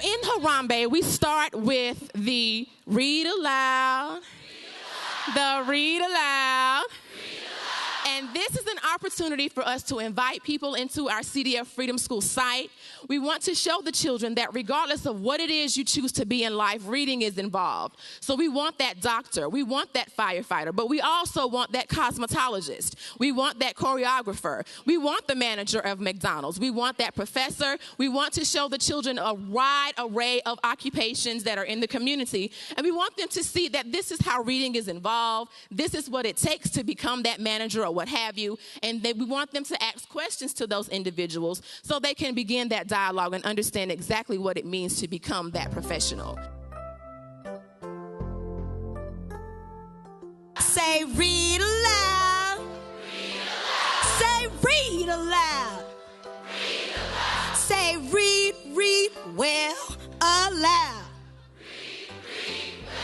in Harambee, we start with the read aloud, the read aloud. And this is an opportunity for us to invite people into our CDF Freedom School site. We want to show the children that regardless of what it is you choose to be in life, reading is involved. So we want that doctor, we want that firefighter, but we also want that cosmetologist. We want that choreographer. We want the manager of McDonald's. We want that professor. We want to show the children a wide array of occupations that are in the community. And we want them to see that this is how reading is involved. This is what it takes to become that manager or what have you, and we want them to ask questions to those individuals so they can begin that dialogue and understand exactly what it means to become that professional. Say read aloud. Read aloud. Say read aloud. Read aloud. Say read well aloud. Read well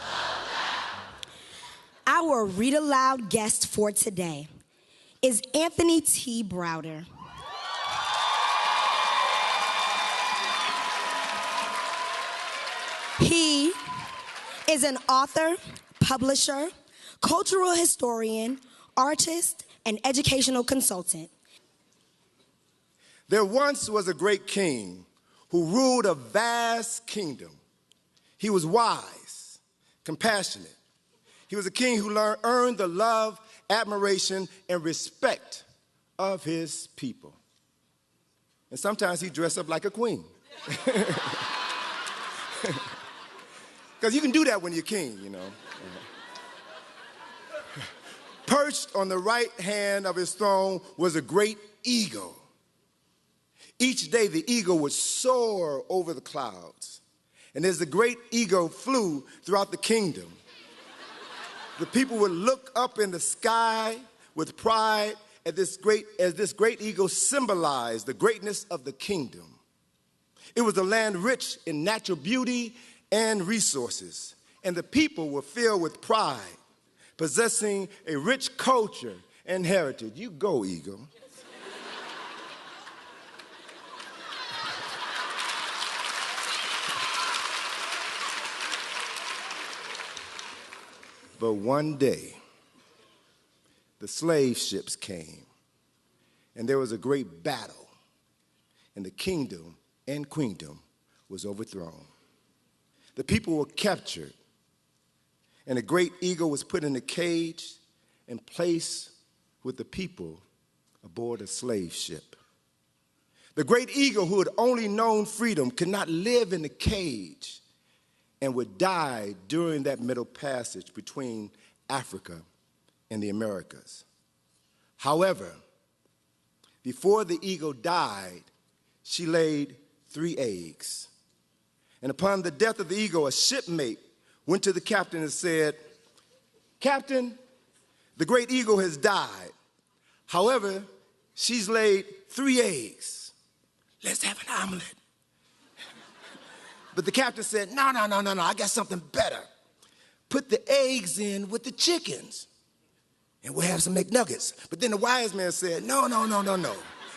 aloud. Our read aloud guest for today is Anthony T. Browder. He is an author, publisher, cultural historian, artist, and educational consultant. There once was a great king who ruled a vast kingdom. He was wise, compassionate. He was a king who earned the love, admiration, and respect of his people. And sometimes he dressed up like a queen. Because you can do that when you're king, you know. Perched on the right hand of his throne was a great eagle. Each day the eagle would soar over the clouds. And as the great eagle flew throughout the kingdom, the people would look up in the sky with pride as this great eagle symbolized the greatness of the kingdom. It was a land rich in natural beauty and resources, and the people were filled with pride, possessing a rich culture and heritage. You go, eagle. But one day, the slave ships came, and there was a great battle, and the kingdom and queendom was overthrown. The people were captured, and a great eagle was put in a cage and placed with the people aboard a slave ship. The great eagle, who had only known freedom, could not live in the cage and would die during that middle passage between Africa and the Americas. However, before the eagle died, she laid 3 eggs. And upon the death of the eagle, a shipmate went to the captain and said, "Captain, the great eagle has died. However, she's laid 3 eggs. Let's have an omelet." But the captain said, no, I got something better. Put the eggs in with the chickens, and we'll have some McNuggets. But then the wise man said, no,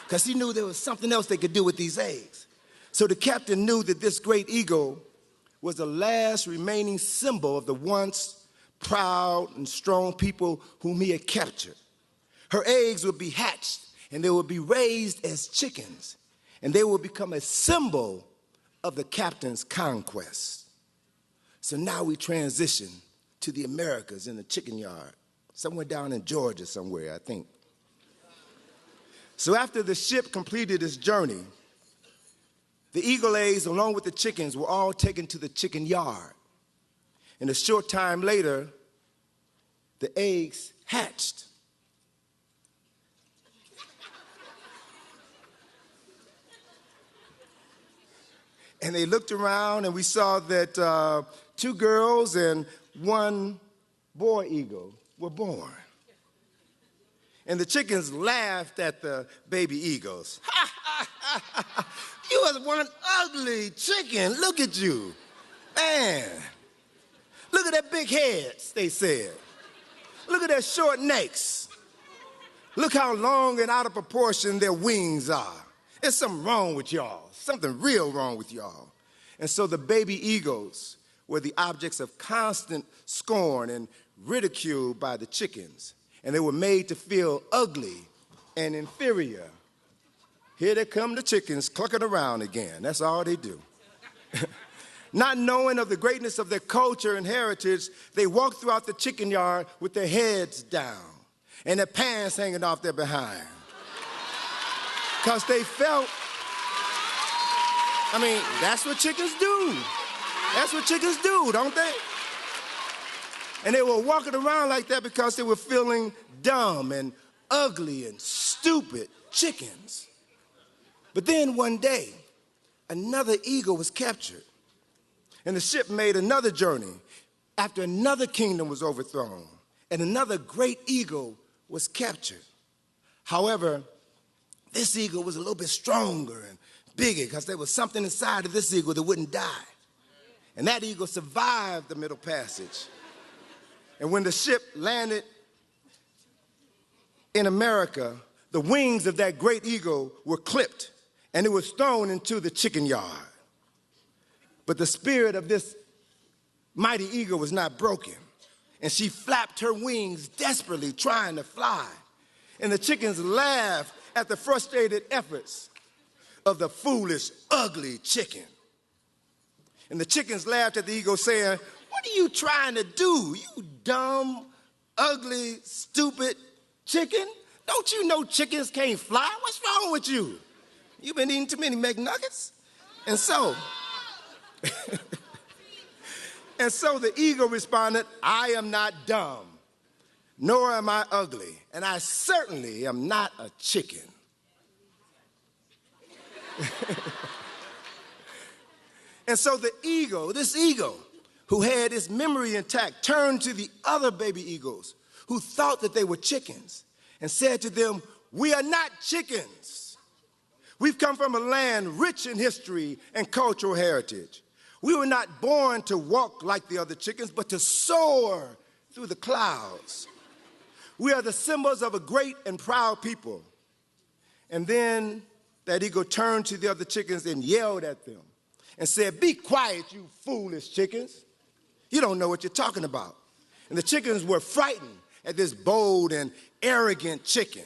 because he knew there was something else they could do with these eggs. So the captain knew that this great eagle was the last remaining symbol of the once proud and strong people whom he had captured. Her eggs would be hatched, and they would be raised as chickens, and they would become a symbol of the captain's conquest. So now we transition to the Americas in the chicken yard, somewhere down in Georgia somewhere, I think. So after the ship completed its journey, the eagle eggs, along with the chickens, were all taken to the chicken yard. And a short time later, the eggs hatched. And they looked around, and we saw that 2 girls and 1 boy eagle were born. And the chickens laughed at the baby eagles. You was one ugly chicken. Look at you. Man, look at that big heads, they said. Look at their short necks. Look how long and out of proportion their wings are. There's something wrong with y'all. Something real wrong with y'all. And so the baby eagles were the objects of constant scorn and ridicule by the chickens. And they were made to feel ugly and inferior. Here they come the chickens clucking around again. That's all they do. Not knowing of the greatness of their culture and heritage, they walked throughout the chicken yard with their heads down and their pants hanging off their behind. Because they felt, that's what chickens do. That's what chickens do, don't they? And they were walking around like that because they were feeling dumb and ugly and stupid chickens. But then one day, another eagle was captured. And the ship made another journey after another kingdom was overthrown. And another great eagle was captured. However, this eagle was a little bit stronger and bigger because there was something inside of this eagle that wouldn't die. And that eagle survived the Middle Passage. And when the ship landed in America, the wings of that great eagle were clipped and it was thrown into the chicken yard. But the spirit of this mighty eagle was not broken. And she flapped her wings desperately, trying to fly. And the chickens laughed at the frustrated efforts of the foolish, ugly chicken. And the chickens laughed at the eagle, saying, "What are you trying to do, you dumb, ugly, stupid chicken? Don't you know chickens can't fly? What's wrong with you? You've been eating too many McNuggets?" And so the eagle responded, "I am not dumb, nor am I ugly, and I certainly am not a chicken." And so the eagle, this eagle, who had its memory intact, turned to the other baby eagles who thought that they were chickens and said to them, "We are not chickens. We've come from a land rich in history and cultural heritage. We were not born to walk like the other chickens, but to soar through the clouds. We are the symbols of a great and proud people." And then that eagle turned to the other chickens and yelled at them and said, "Be quiet, you foolish chickens. You don't know what you're talking about." And the chickens were frightened at this bold and arrogant chicken.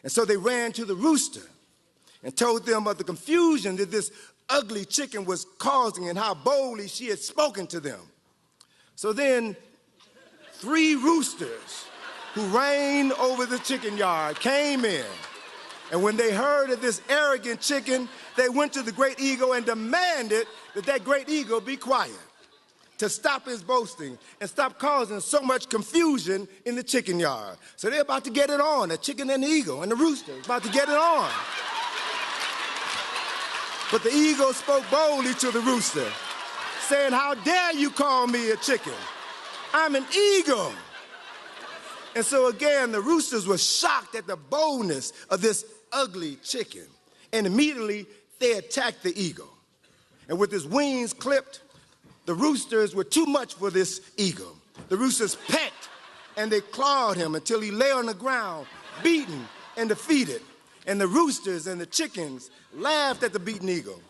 And so they ran to the rooster and told them of the confusion that this ugly chicken was causing and how boldly she had spoken to them. So then 3 roosters who reigned over the chicken yard came in. And when they heard of this arrogant chicken, they went to the great eagle and demanded that that great eagle be quiet, to stop his boasting and stop causing so much confusion in the chicken yard. So they're about to get it on, the chicken and the eagle and the rooster about to get it on. But the eagle spoke boldly to the rooster, saying, "How dare you call me a chicken? I'm an eagle." And so again, the roosters were shocked at the boldness of this ugly chicken. And immediately they attacked the eagle. And with his wings clipped, the roosters were too much for this eagle. The roosters pecked and they clawed him until he lay on the ground, beaten and defeated. And the roosters and the chickens laughed at the beaten eagle.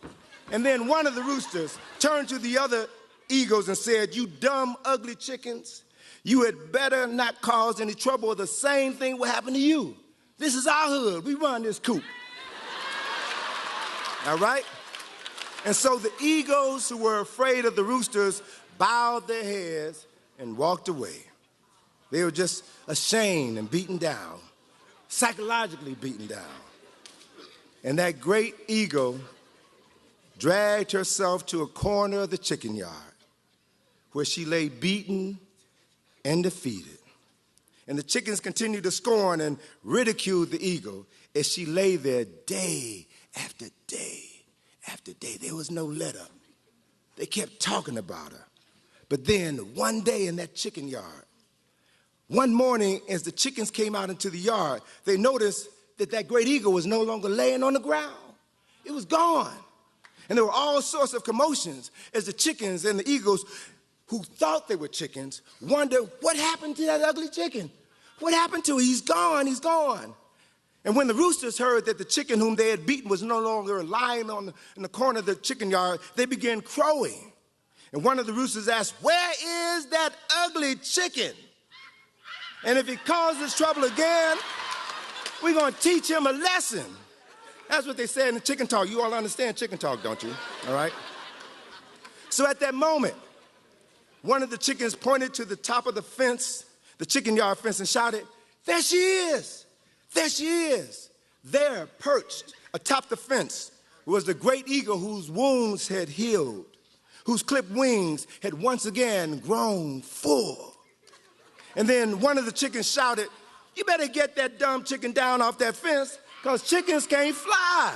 And then one of the roosters turned to the other eagles and said, "You dumb, ugly chickens, you had better not cause any trouble or the same thing will happen to you. This is our hood. We run this coop." All right? And so the eagles who were afraid of the roosters bowed their heads and walked away. They were just ashamed and beaten down, psychologically beaten down. And that great eagle dragged herself to a corner of the chicken yard where she lay beaten and defeated. And the chickens continued to scorn and ridicule the eagle as she lay there day after day after day. There was no let up. They kept talking about her. But then one day in that chicken yard, one morning as the chickens came out into the yard, they noticed that that great eagle was no longer laying on the ground. It was gone. And there were all sorts of commotions as the chickens and the eagles who thought they were chickens wondered, what happened to that ugly chicken? What happened to him? He's gone, he's gone. And when the roosters heard that the chicken whom they had beaten was no longer lying in the corner of the chicken yard, they began crowing. And one of the roosters asked, "Where is that ugly chicken? And if he causes trouble again, we're going to teach him a lesson." That's what they say in the chicken talk. You all understand chicken talk, don't you? All right? So at that moment, one of the chickens pointed to the top of the fence, the chicken yard fence, and shouted, "There she is! There she is!" There, perched atop the fence, was the great eagle whose wounds had healed, whose clipped wings had once again grown full. And then one of the chickens shouted, "You better get that dumb chicken down off that fence, because chickens can't fly."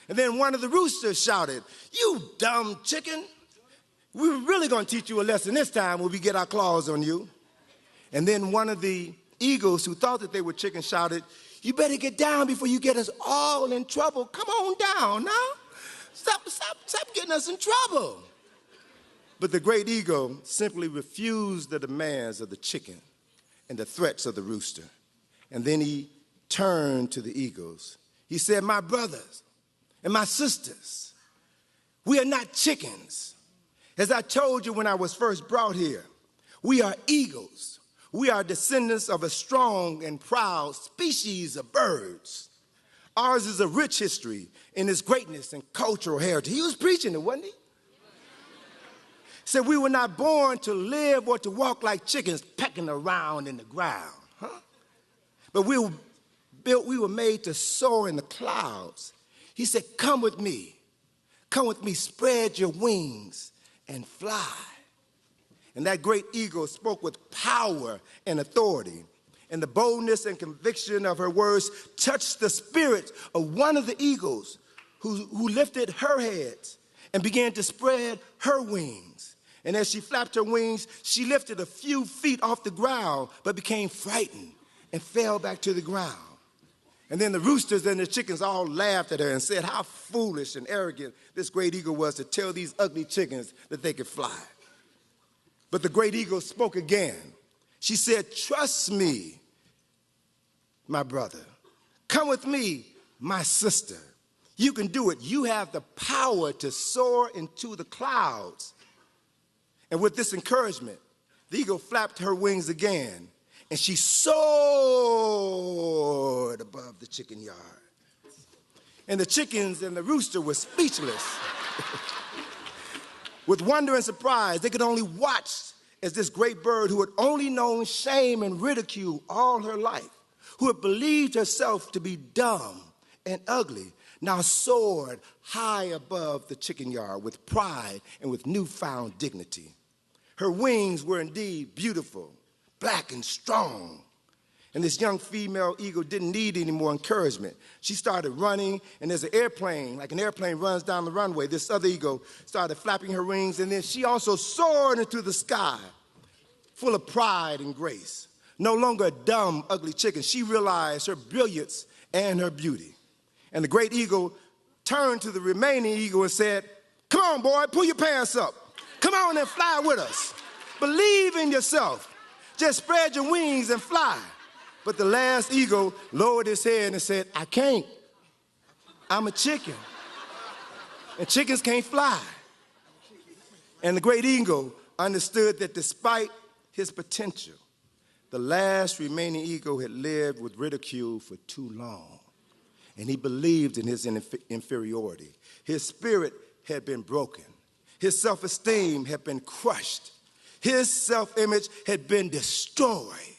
And then one of the roosters shouted, "You dumb chicken, we're really going to teach you a lesson this time when we get our claws on you." And then one of the eagles who thought that they were chickens shouted, "You better get down before you get us all in trouble. Come on down now. Stop getting us in trouble." But the great eagle simply refused the demands of the chicken and the threats of the rooster. And then he turned to the eagles. He said, "My brothers and my sisters, we are not chickens. As I told you when I was first brought here, we are eagles. We are descendants of a strong and proud species of birds. Ours is a rich history in its greatness and cultural heritage." He was preaching it, wasn't he? He said, "We were not born to live or to walk like chickens pecking around in the ground, but we were made to soar in the clouds." He said, come with me, spread your wings and fly." And that great eagle spoke with power and authority. And the boldness and conviction of her words touched the spirit of one of the eagles who lifted her heads and began to spread her wings. And as she flapped her wings, she lifted a few feet off the ground, but became frightened and fell back to the ground. And then the roosters and the chickens all laughed at her and said how foolish and arrogant this great eagle was to tell these ugly chickens that they could fly. But the great eagle spoke again. She said, "Trust me, my brother. Come with me, my sister. You can do it. You have the power to soar into the clouds." And with this encouragement, the eagle flapped her wings again, and she soared above the chicken yard. And the chickens and the rooster were speechless. With wonder and surprise, they could only watch as this great bird who had only known shame and ridicule all her life, who had believed herself to be dumb and ugly, now soared high above the chicken yard with pride and with newfound dignity. Her wings were indeed beautiful, black and strong. And this young female eagle didn't need any more encouragement. She started running, and as an airplane runs down the runway, this other eagle started flapping her wings, and then she also soared into the sky, full of pride and grace. No longer a dumb, ugly chicken, she realized her brilliance and her beauty. And the great eagle turned to the remaining eagle and said, "Come on, boy, pull your pants up. Come on and fly with us. Believe in yourself. Just spread your wings and fly." But the last eagle lowered his head and said, "I can't. I'm a chicken. And chickens can't fly." And the great eagle understood that despite his potential, the last remaining eagle had lived with ridicule for too long. And he believed in his inferiority. His spirit had been broken. His self-esteem had been crushed. His self-image had been destroyed.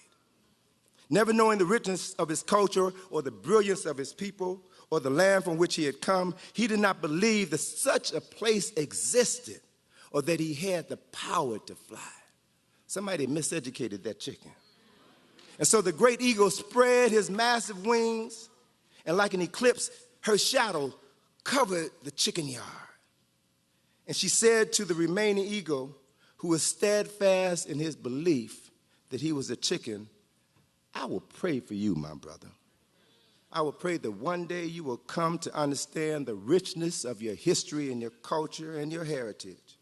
Never knowing the richness of his culture or the brilliance of his people or the land from which he had come, he did not believe that such a place existed or that he had the power to fly. Somebody miseducated that chicken. And so the great eagle spread his massive wings, and like an eclipse, her shadow covered the chicken yard. And she said to the remaining eagle, who was steadfast in his belief that he was a chicken, "I will pray for you, my brother. I will pray that one day you will come to understand the richness of your history and your culture and your heritage,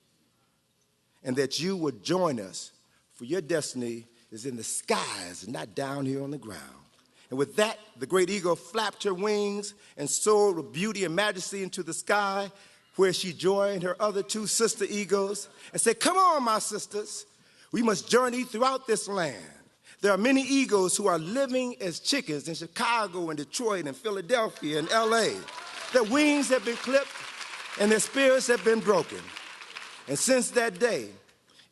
and that you will join us, for your destiny is in the skies and not down here on the ground. And with that, the great eagle flapped her wings and soared with beauty and majesty into the sky, where she joined her other two sister eagles and said, "Come on, my sisters, we must journey throughout this land. There are many eagles who are living as chickens in Chicago and Detroit and Philadelphia and LA. Their wings have been clipped and their spirits have been broken. And since that day,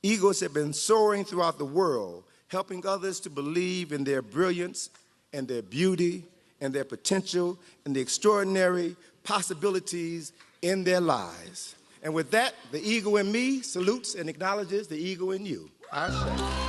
eagles have been soaring throughout the world, helping others to believe in their brilliance and their beauty and their potential and the extraordinary possibilities in their lives." And with that, the eagle in me salutes and acknowledges the eagle in you. Ashe.